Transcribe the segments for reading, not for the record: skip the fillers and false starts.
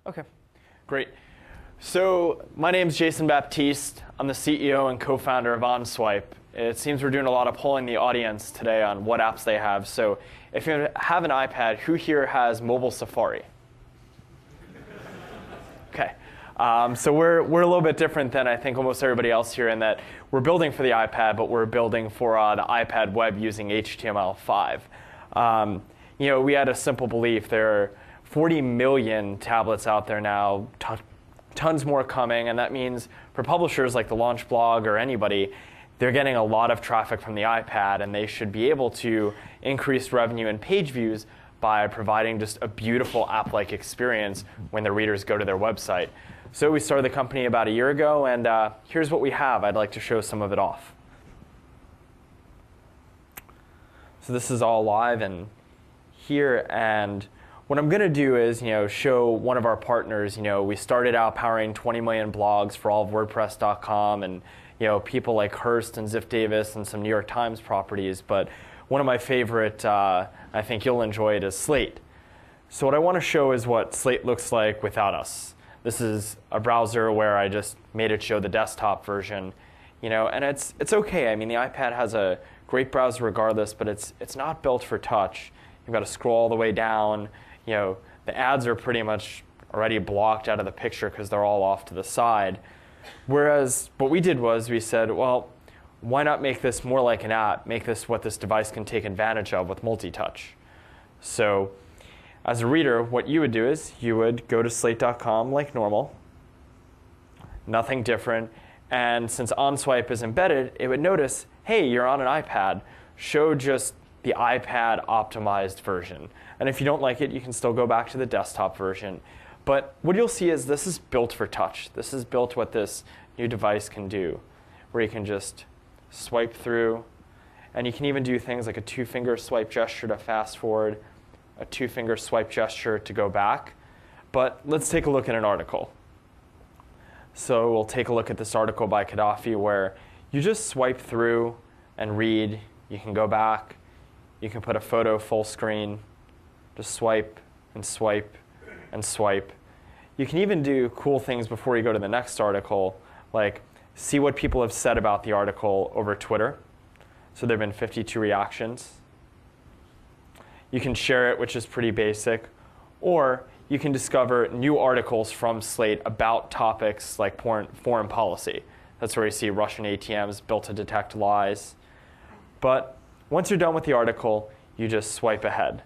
Okay, great. So my name's Jason Baptiste. I'm the CEO and co-founder of OnSwipe. It seems we're doing a lot of polling the audience today on what apps they have. So if you have an iPad, who here has mobile Safari? Okay. So we're a little bit different than I think almost everybody else here in that we're building for the iPad, but we're building for the iPad web using HTML5. We had a simple belief. There are 40 million tablets out there now, tons more coming, and that means for publishers like the Launch Blog or anybody, they're getting a lot of traffic from the iPad, and they should be able to increase revenue and page views by providing just a beautiful app-like experience when the readers go to their website. So we started the company about a year ago, and here's what we have. I'd like to show some of it off. So this is all live and here, and what I'm going to do is, show one of our partners. We started out powering 20 million blogs for all of WordPress.com, and people like Hearst and Ziff Davis and some New York Times properties. But one of my favorite, I think you'll enjoy it, is Slate. So what I want to show is what Slate looks like without us. This is a browser where I just made it show the desktop version, and it's okay. I mean, the iPad has a great browser regardless, but it's not built for touch. You've got to scroll all the way down. The ads are pretty much already blocked out of the picture because they're all off to the side. Whereas what we did was we said, well, why not make this more like an app? Make this what this device can take advantage of with multi-touch. So as a reader, what you would do is you would go to slate.com like normal, nothing different. And since OnSwipe is embedded, it would notice, hey, you're on an iPad. Show just the iPad optimized version. And if you don't like it, you can still go back to the desktop version. But what you'll see is this is built for touch. This is built what this new device can do, where you can just swipe through. And you can even do things like a 2-finger swipe gesture to fast forward, a 2-finger swipe gesture to go back. But let's take a look at an article. So we'll take a look at this article by Gaddafi where you just swipe through and read. You can go back. You can put a photo full screen. Just swipe and swipe and swipe. You can even do cool things before you go to the next article, like see what people have said about the article over Twitter. So there have been 52 reactions. You can share it, which is pretty basic. Or you can discover new articles from Slate about topics like foreign policy. That's where you see Russian ATMs built to detect lies. But once you're done with the article, you just swipe ahead.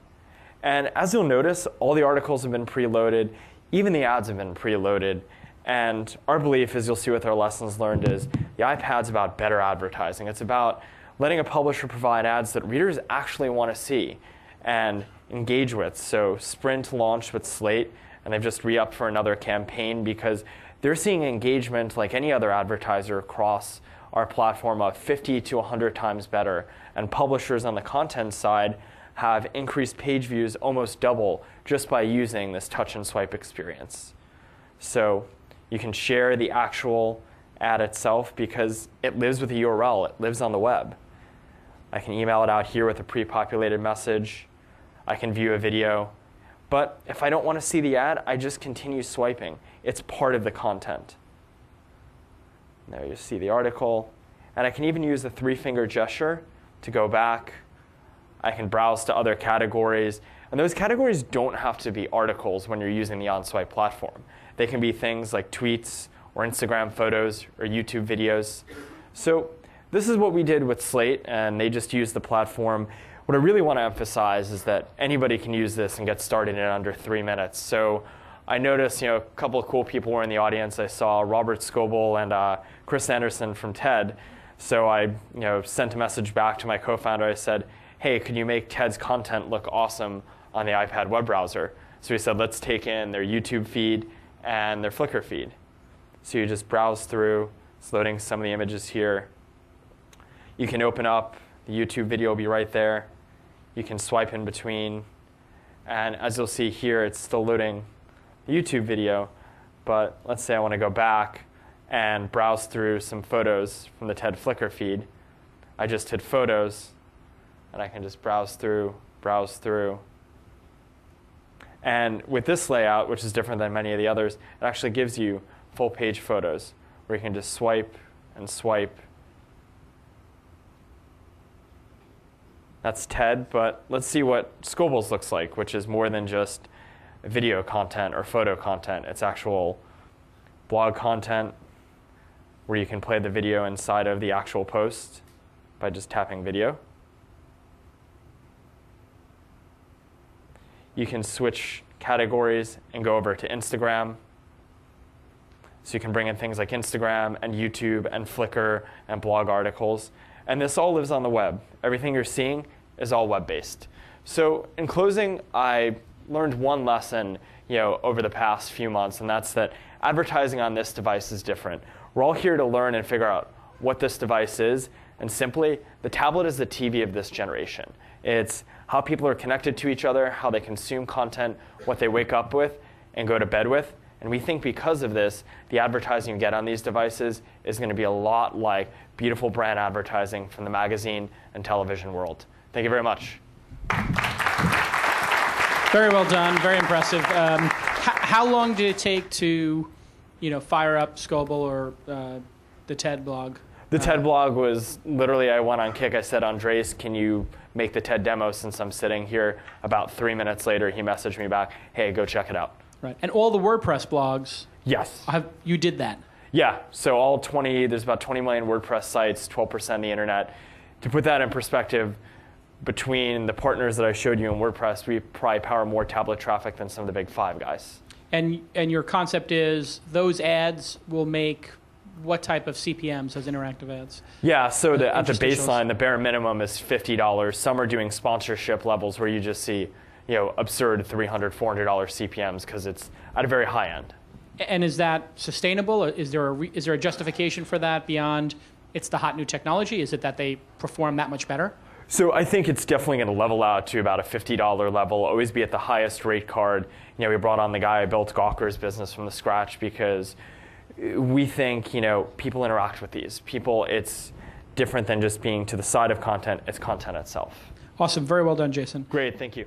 And as you'll notice, all the articles have been preloaded. Even the ads have been preloaded. And our belief, as you'll see with our lessons learned, is the iPad's about better advertising. It's about letting a publisher provide ads that readers actually want to see and engage with. So Sprint launched with Slate, and they've just re-upped for another campaign because they're seeing engagement like any other advertiser across our platform of 50 to 100 times better. And publishers on the content side have increased page views almost double just by using this touch and swipe experience. So you can share the actual ad itself because it lives with a URL. It lives on the web. I can email it out here with a pre-populated message. I can view a video. But if I don't want to see the ad, I just continue swiping. It's part of the content. Now you see the article. And I can even use the 3-finger gesture to go back. I can browse to other categories. And those categories don't have to be articles when you're using the OnSwipe platform. They can be things like tweets or Instagram photos or YouTube videos. So this is what we did with Slate, and they just used the platform. What I really want to emphasize is that anybody can use this and get started in under 3 minutes. So I noticed a couple of cool people were in the audience. I saw Robert Scoble and Chris Anderson from TED. So I sent a message back to my co-founder. I said, hey, could you make TED's content look awesome on the iPad web browser? So we said, let's take in their YouTube feed and their Flickr feed. So you just browse through. It's loading some of the images here. You can open up. The YouTube video will be right there. You can swipe in between. And as you'll see here, it's still loading the YouTube video. But let's say I want to go back and browse through some photos from the TED Flickr feed. I just hit Photos. And I can just browse through. And with this layout, which is different than many of the others, it actually gives you full page photos where you can just swipe and swipe. That's TED, but let's see what Skobles looks like, which is more than just video content or photo content. It's actual blog content where you can play the video inside of the actual post by just tapping video. You can switch categories and go over to Instagram. So you can bring in things like Instagram and YouTube and Flickr and blog articles. And this all lives on the web. Everything you're seeing is all web-based. So in closing, I learned one lesson over the past few months, and that's that advertising on this device is different. We're all here to learn and figure out what this device is. And simply, the tablet is the TV of this generation. It's how people are connected to each other, how they consume content, what they wake up with and go to bed with. And we think because of this, the advertising you get on these devices is going to be a lot like beautiful brand advertising from the magazine and television world. Thank you very much. Very well done. Very impressive. How long did it take to, fire up Skoble or the TED blog? The TED blog was literally, I went on Kik. I said, Andres, can you make the TED demo since I'm sitting here? About 3 minutes later, he messaged me back, hey, go check it out. Right. And all the WordPress blogs, yes, you did that? Yeah. So there's about 20 million WordPress sites, 12% of the internet. To put that in perspective, between the partners that I showed you in WordPress, we probably power more tablet traffic than some of the big 5 guys. And your concept is those ads will make what type of CPMs as interactive ads? Yeah, so at the baseline, the bare minimum is $50. Some are doing sponsorship levels where you just see absurd $300, $400 CPMs because it's at a very high end. And is that sustainable? Is there a justification for that beyond it's the hot new technology? Is it that they perform that much better? So I think it's definitely going to level out to about a $50 level, always be at the highest rate card. We brought on the guy who built Gawker's business from the scratch because we think people interact with these. It's different than just being to the side of content. It's content itself. Awesome. Very well done, Jason. Great. Thank you.